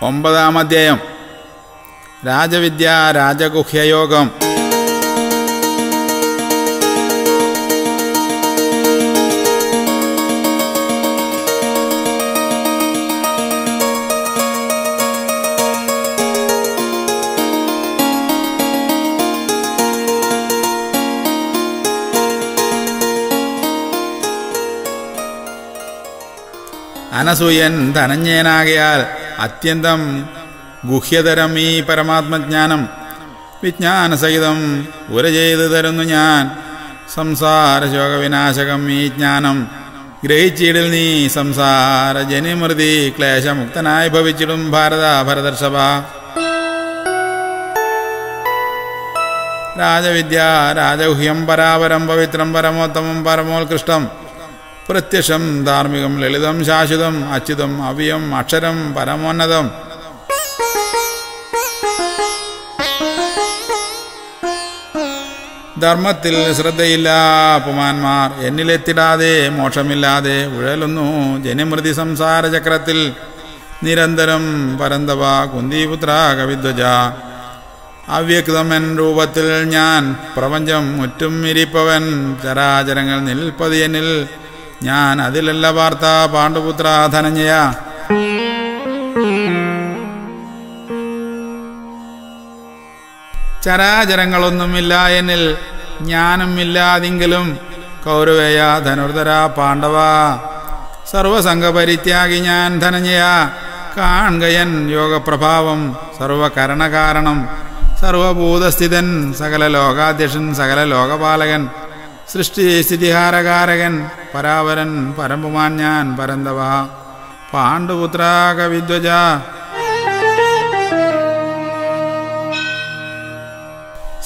9-ാം അധ്യായം. രാജവിദ്യ രാജഗുഹ്യയോഗം. അനസൂയൻ ധനഞ്ജയനാകയാൽ അത്യന്തം ഗുഹ്യതരം ഈ പരമാത്മജ്ഞാനം വിജ്ഞാനസഹിതം ഉര ചെയ്തു തരുന്നു ഞാൻ. സംസാരശോകവിനാശകം ഈ ജ്ഞാനം ഗ്രഹിച്ചിടിൽ നീ സംസാര ജനിമൃതി ക്ലേശമുക്തനായി ഭവിച്ചിടും ഭരതർഷഭ. രാജവിദ്യ രാജഗുഹ്യം പരാപരം പവിത്രം പരമോത്തമം പരമോത്കൃഷ്ടം പ്രത്യക്ഷം ധാർമ്മികം ലളിതം ശാശ്വതം അച്യുതം അവ്യം അക്ഷരം പരമോന്നതം. ധർമ്മത്തിൽ ശ്രദ്ധയില്ല പുമാന്മാർ എന്നിലെത്തിടാതെ മോക്ഷമില്ലാതെ ഉഴലുന്നു ജനിമൃതി സംസാരചക്രത്തിൽ നിരന്തരം പരന്തവ കുന്തിപുത്ര കവിധ്വജ. അവ്യക്തമൻ രൂപത്തിൽ ഞാൻ പ്രപഞ്ചം മുറ്റും ഇരിപ്പവൻ ചരാചരങ്ങൾ നിൽപ്പത് എന്നിൽ ഞാൻ അതിലല്ല വാർത്ത പാണ്ഡുപുത്ര ധനഞ്ജയ. ചരാചരങ്ങളൊന്നുമില്ല എന്നിൽ ജ്ഞാനം ഇല്ലാതെങ്കിലും കൗരവേയ ധനുർധര പാണ്ഡവ. സർവസംഘപരിത്യാഗി ഞാൻ ധനഞ്ജയ. കാൺകയൻ യോഗപ്രഭാവം സർവകരണകാരണം സർവഭൂതസ്ഥിതൻ സകല ലോകാധ്യക്ഷൻ സകല ലോകപാലകൻ സൃഷ്ടി സ്ഥിതിഹാരകാരകൻ പരാവരൻ പരമ്പുമാൻ ഞാൻ പരന്തവ പാണ്ഡുപുത്ര കവിധ്വജ.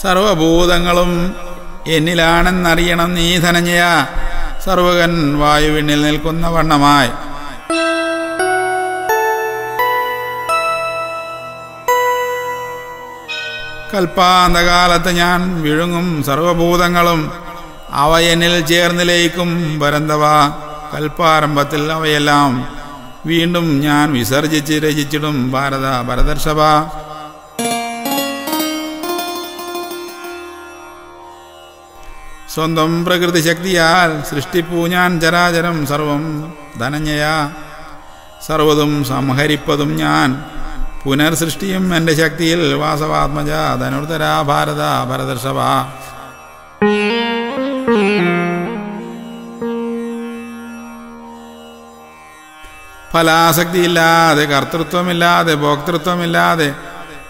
സർവഭൂതങ്ങളും എന്നിലാണെന്നറിയണം നീ ധനഞ്ജയ. സർവകൻ വായുവിനിൽ നിൽക്കുന്ന വണ്ണമായി കൽപ്പാന്തകാലത്ത് ഞാൻ വിഴുങ്ങും സർവഭൂതങ്ങളും അവ എന്നിൽ ചേർന്ന് ലയിക്കും പരന്തവ. കൽപ്പാരംഭത്തിൽ അവയെല്ലാം വീണ്ടും ഞാൻ വിസർജിച്ച് രചിച്ചിടും ഭരതർഷഭ. സ്വന്തം പ്രകൃതി ശക്തിയാൽ സൃഷ്ടിപ്പൂ ഞാൻ ചരാചരം സർവം ധനഞ്ജയ. സർവതും സംഹരിപ്പതും ഞാൻ പുനർസൃഷ്ടിയും എൻ്റെ ശക്തിയിൽ വാസവാത്മജ ധനുർധര ഭരതർഷഭ. ഫലാസക്തിയില്ലാതെ കർത്തൃത്വമില്ലാതെ ഭോക്തൃത്വമില്ലാതെ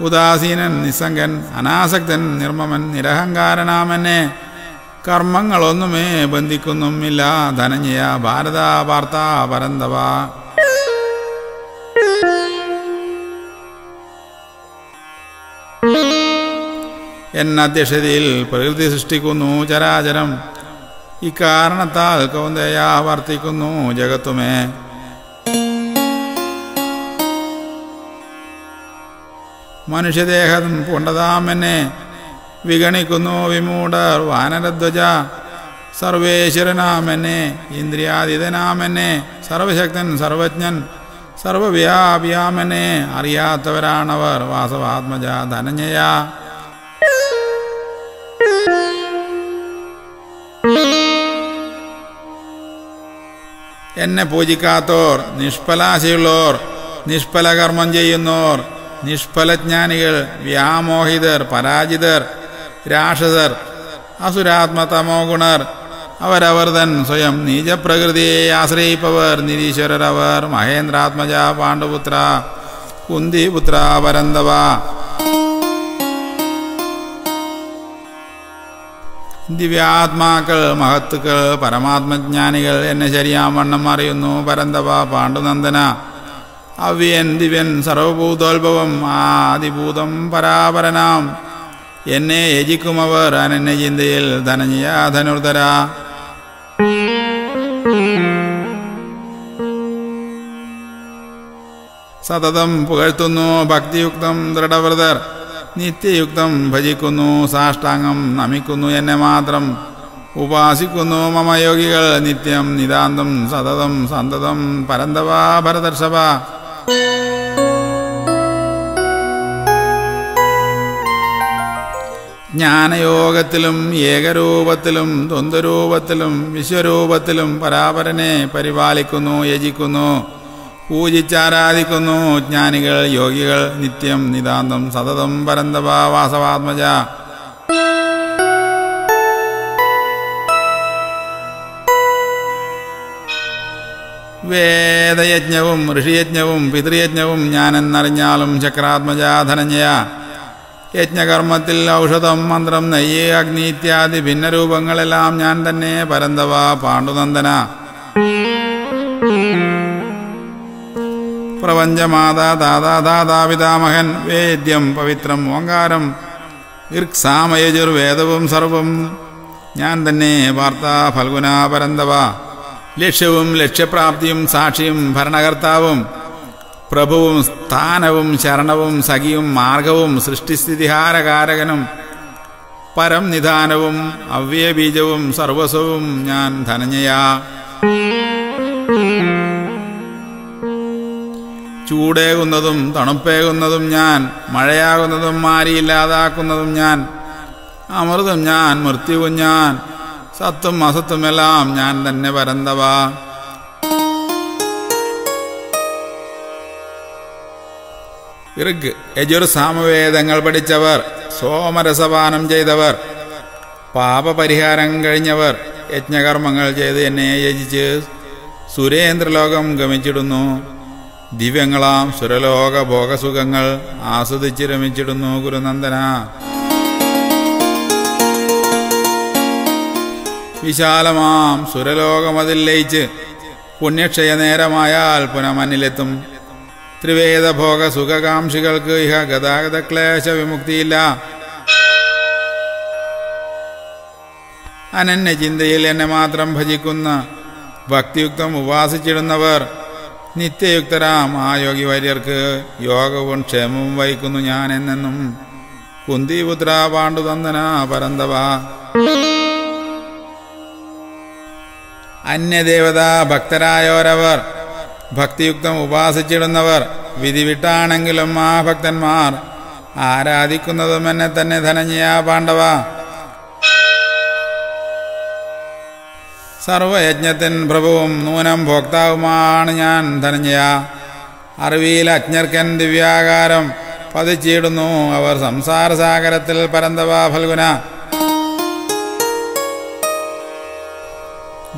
ഉദാസീനൻ നിസ്സംഗൻ അനാസക്തൻ നിർമ്മമൻ നിരഹങ്കാരനാമെന്നെ കർമ്മങ്ങളൊന്നുമേ ബന്ധിക്കുന്നുമില്ല ധനഞ്ജയ ഭാരത വാർത്ത പരന്തവ. എന്നധ്യക്ഷതയിൽ പ്രകൃതി സൃഷ്ടിക്കുന്നു ചരാചരം ഇക്കാരണത്താൽ കൗന്ദയ വർത്തിക്കുന്നു ജഗത്തുമേ. മനുഷ്യദേഹം കൊണ്ടതാമെന്നെ വിഗണിക്കുന്നു വിമൂഢർ വാനരധ്വജ. സർവേശ്വരനാമെന്നെ ഇന്ദ്രിയാതീതനാമെന്നെ സർവശക്തൻ സർവജ്ഞൻ സർവവ്യാപിയാമെന്നെ അറിയാത്തവരാണവർ വാസവാത്മജ ധനഞ്ജയ. എന്നെ പൂജിക്കാത്തോർ നിഷ്ഫലാശയുള്ളോർ നിഷ്ഫല കർമ്മം ചെയ്യുന്നോർ നിഷ്ഫലജ്ഞാനികൾ വ്യാമോഹിതർ പരാജിതർ രാക്ഷസർ അസുരാത്മതമോ ഗുണർ അവരവർ തൻ സ്വയം നീചപ്രകൃതിയെ ആശ്രയിപ്പവർ നിരീശ്വരർ അവർ മഹേന്ദ്രാത്മജ പാണ്ഡുപുത്ര കുന്തിപുത്ര പരന്തവ. ദിവ്യാത്മാക്കൾ മഹത്തുക്കൾ പരമാത്മജ്ഞാനികൾ എന്നെ ശരിയാവണ്ണം അറിയുന്നു പരന്തവ പാണ്ഡുനന്ദന. അവ്യൻ ദിവ്യൻ സർവഭൂതോത്ഭവം ആദിഭൂതം പരാപരനാം എന്നെ യജിക്കുമവർ അനന്യ ചിന്തയിൽ ധനഞ്ജയ ധനുർധര. സതതം പുകഴ്ത്തുന്നു ഭക്തിയുക്തം ദൃഢവ്രതർ നിത്യയുക്തം ഭജിക്കുന്നു സാഷ്ടാംഗം നമിക്കുന്നു എന്നെ മാത്രം ഉപാസിക്കുന്നു മമ യോഗികൾ നിത്യം നിതാന്തം സതതം സന്തതം പരന്തവ ഭരതർഷഭ. ജ്ഞാനയോഗത്തിലും ഏകരൂപത്തിലും ദ്വന്ദ്വരൂപത്തിലും വിശ്വരൂപത്തിലും പരാപരനെ പരിപാലിക്കുന്നു, യജിക്കുന്നു, പൂജിച്ചാരാധിക്കുന്നു ജ്ഞാനികൾ, യോഗികൾ. നിത്യം നിതാന്തം സതതം പരന്തപ വാസവാത്മജ. വേദയജ്ഞവും ഋഷിയജ്ഞവും പിതൃയജ്ഞവും ഞാനെന്നറിഞ്ഞാലും ചക്രാത്മജ ധനഞ്ജയ. യജ്ഞകർമ്മത്തിൽ ഔഷധം, മന്ത്രം, നെയ്യ്, അഗ്നി ഇത്യാദി ഭിന്നരൂപങ്ങളെല്ലാം ഞാൻ തന്നെ പരന്തവ പാണ്ഡുനന്ദന. പ്രപഞ്ചമാതാ ദാതാ ദാതാ പിതാമഹൻ. വേദ്യം പവിത്രം ഓങ്കാരം ഋക്സാമയജുർവേദവും സർവം ഞാൻ തന്നെ വാർത്ത ഫൽഗുന പരന്തവ. ലക്ഷ്യവും ലക്ഷ്യപ്രാപ്തിയും സാക്ഷിയും ഭരണകർത്താവും പ്രഭുവും സ്ഥാനവും ശരണവും സഖിയും മാർഗവും സൃഷ്ടിസ്ഥിതിഹാരകാരകനും പരം നിധാനവും അവ്യബീജവും സർവസ്വവും ഞാൻ ധനഞ്ജയ. ചൂടേകുന്നതും തണുപ്പേകുന്നതും ഞാൻ, മഴയാകുന്നതും മാരിയില്ലാതാക്കുന്നതും ഞാൻ, അമൃതും ഞാൻ, മൃത്യുവും ഞാൻ, സത്തും അസത്തുമെല്ലാം ഞാൻ തന്നെ പരന്തവ. ഋഗ് യജുർ സാമവേദങ്ങൾ പഠിച്ചവർ, സോമരസപാനം ചെയ്തവർ, പാപപരിഹാരം കഴിഞ്ഞവർ, യജ്ഞകർമ്മങ്ങൾ ചെയ്ത് എന്നെ യജിച്ച് സുരേന്ദ്രലോകം ഗമിച്ചിടുന്നു. ദിവ്യങ്ങളാം സുരലോക ഭോഗസുഖങ്ങൾ ആസ്വദിച്ച് രമിച്ചിടുന്നു ഗുരുനന്ദന. വിശാലമാം സുരലോകമതിൽ ലയിച്ച് പുണ്യക്ഷയ നേരമായാൽ പുനമന്നിലെത്തും. ത്രിവേദഭോഗ സുഖകാംക്ഷികൾക്ക് ഇഹ ഗതാഗത ക്ലേശ വിമുക്തിയില്ല. അനന്യ ചിന്തയിൽ എന്നെ മാത്രം ഭജിക്കുന്ന ഭക്തിയുക്തം ഉപാസിച്ചിടുന്നവർ, നിത്യയുക്തരാം ആ യോഗി വര്യർക്ക് യോഗവും ക്ഷേമവും വഹിക്കുന്നു ഞാൻ എന്നെന്നും. കുന്തിപുത്ര പാണ്ഡുനന്ദന പരന്തവ. അന്യദേവതാ ഭക്തരായോരവർ, ഭക്തിയുക്തം ഉപാസിച്ചിടുന്നവർ, വിധിവിട്ടാണെങ്കിലും ആ ഭക്തന്മാർ ആരാധിക്കുന്നതും എന്നെ തന്നെ ധനഞ്ജയ പാണ്ഡവ. സർവയജ്ഞത്തിൻ പ്രഭുവും നൂനം ഭോക്താവുമാണ് ഞാൻ ധനഞ്ജയ. അറിവിയിൽ അജ്ഞർക്കൻ ദിവ്യാകാരം പതിച്ചിടുന്നു അവർ സംസാരസാഗരത്തിൽ പരന്തവ ഫൽഗുന.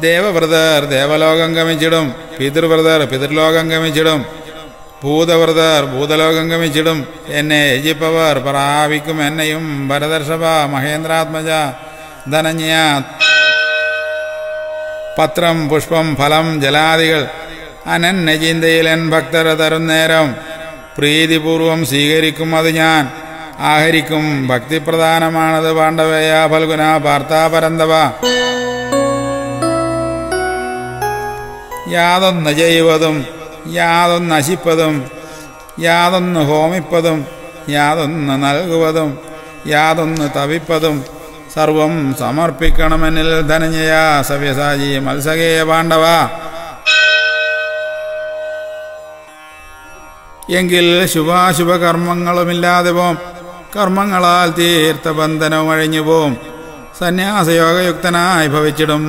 ദേവവ്രതർ ദേവലോകം ഗമിച്ചിടും, പിതൃവ്രതർ പിതൃലോകം ഗമിച്ചിടും, ഭൂതവ്രതർ ഭൂതലോകം ഗമിച്ചിടും. എന്നെ യജിപ്പവർ പ്രാപിക്കും എന്നെയും ഭരതർഷഭ മഹേന്ദ്രാത്മജ ധനഞ്ജയ. പത്രം പുഷ്പം ഫലം ജലാദികൾ അനന്യചിന്തയിൽ എൻ ഭക്തർ തരുന്നേരം പ്രീതിപൂർവം സ്വീകരിക്കും അത് ഞാൻ ആഹരിക്കും. ഭക്തിപ്രധാനമാണത് പാണ്ഡവേയ ഫൽഗുന പാർത്താ പരന്തവ. യാതൊന്ന് ചെയ്യുവതും യാതൊന്ന് നശിപ്പതും യാതൊന്ന് ഹോമിപ്പതും യാതൊന്ന് നൽകുവതും യാതൊന്ന് തവിപ്പതും സർവം സമർപ്പിക്കണമെന്നിൽ ധനഞ്ജയ സവ്യസാചി മത്സകേ പാണ്ഡവ. എങ്കിൽ ശുഭാശുഭകർമ്മങ്ങളുമില്ലാതെ പോം, കർമ്മങ്ങളാൽ തീർത്ത ബന്ധനവും അഴിഞ്ഞു പോം. സന്യാസയോഗയുക്തനായി ഭവിച്ചിടും,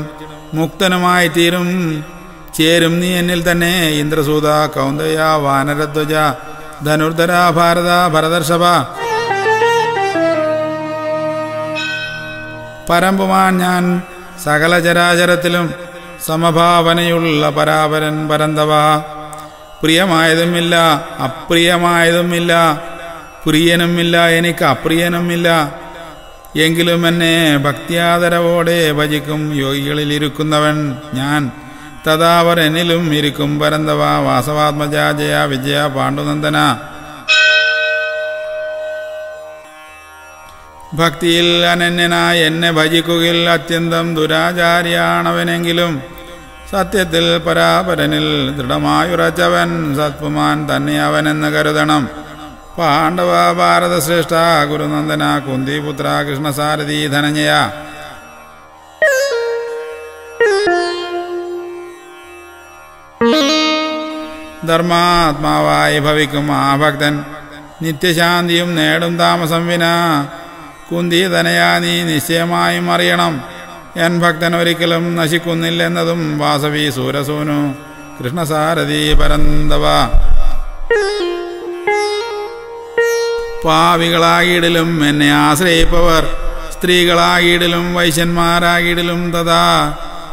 മുക്തനുമായി തീരും ചേരും നീ എന്നിൽ തന്നെ. ഇന്ദ്രസൂത കൗന്ദയ വാനരധ്വജ ധനുർധര ഭാരത ഭരതർഷഭ. പരമ്പുമാൻ ഞാൻ സകല ചരാചരത്തിലും സമഭാവനയുള്ള പരാപരൻ പരന്തവ. പ്രിയമായതുമില്ല അപ്രിയമായതുമില്ല, പ്രിയനുമില്ല എനിക്ക് അപ്രിയനുമില്ല. എങ്കിലും എന്നെ ഭക്തിയാദരവോടെ ഭജിക്കും യോഗികളിൽ ഇരിക്കുന്നവൻ ഞാൻ. തഥാവർ എന്നിലും ഇരിക്കും പരന്തവ വാസവാത്മജ ജയ വിജയ പാണ്ഡുനന്ദന. ഭക്തിയിൽ അനന്യനായി എന്നെ ഭജിക്കുകയിൽ അത്യന്തം ദുരാചാര്യാണവനെങ്കിലും സത്യത്തിൽ പരാപരനിൽ ദൃഢമായുറച്ചവൻ സത്പുമാൻ തന്നെ അവനെന്ന് കരുതണം. പാണ്ഡവ ഭാരതശ്രേഷ്ഠ ഗുരുനന്ദന കുന്തിപുത്ര കൃഷ്ണസാരഥി ധനഞ്ജയ. ധർമാത്മാവായി ഭവിക്കും ആ ഭക്തൻ നിത്യശാന്തിയും നേടും താമസം വിനാ. കുന്തിതനയാ നീ നിശ്ചയമായും അറിയണം, എൻ ഭക്തൻ ഒരിക്കലും നശിക്കുന്നില്ലെന്നതും. വാസവി സൂരസൂനു കൃഷ്ണസാരഥി പരന്തവ. പാവികളാകിയിടിലും എന്നെ ആശ്രയിപ്പവർ, സ്ത്രീകളാകിയിടിലും വൈശ്യന്മാരാകിയിടിലും തഥാ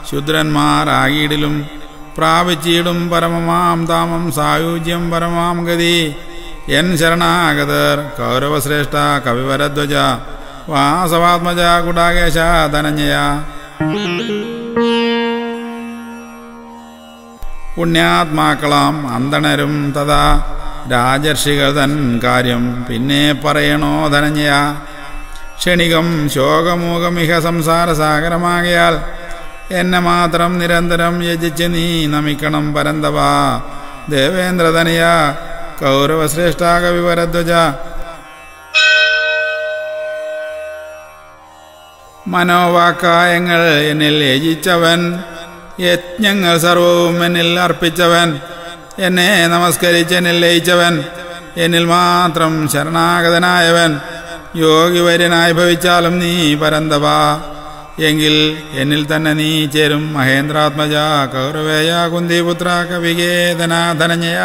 ശൂദ്രന്മാരാകിയിടിലും പ്രാപിച്ചിടും പരമമാം ധാമം സായുജ്യം പരമാം ഗതി. എൻ ശരണാഗതർ കൗരവശ്രേഷ്ഠ കവിവരധ്വജ വാസവാത്മജ കുടാകേശ ധനഞ്ജയ. പുണ്യാത്മാക്കളാം അന്തണരും തഥാ രാജർഷികൾ തൻ കാര്യം പിന്നെ പറയണോ ധനഞ്ജയ. ക്ഷണികം ശോകമൂകമിഹ സംസാരസാഗരമാകയാൽ എന്നെ മാത്രം നിരന്തരം യജിച്ച് നീ നമിക്കണം പരന്തവ. ദേവേന്ദ്രതനയ കൗരവശ്രേഷ്ഠ കവിവരധ്വജ. മനോവാക്കായങ്ങൾ എന്നിൽ യജിച്ചവൻ, യജ്ഞങ്ങൾ സർവവും എന്നിൽ അർപ്പിച്ചവൻ, എന്നെ നമസ്കരിച്ചെന്നിൽ ലയിച്ചവൻ, എന്നിൽ മാത്രം ശരണാഗതനായവൻ, യോഗിവര്യനായി ഭവിച്ചാലും നീ പരന്തവ. എങ്കിൽ എന്നിൽ തന്നെ നീ ചേരും മഹേന്ദ്രാത്മജ കൗരവേയ കുന്തിപുത്ര കവികേതന ധനഞ്ജയ.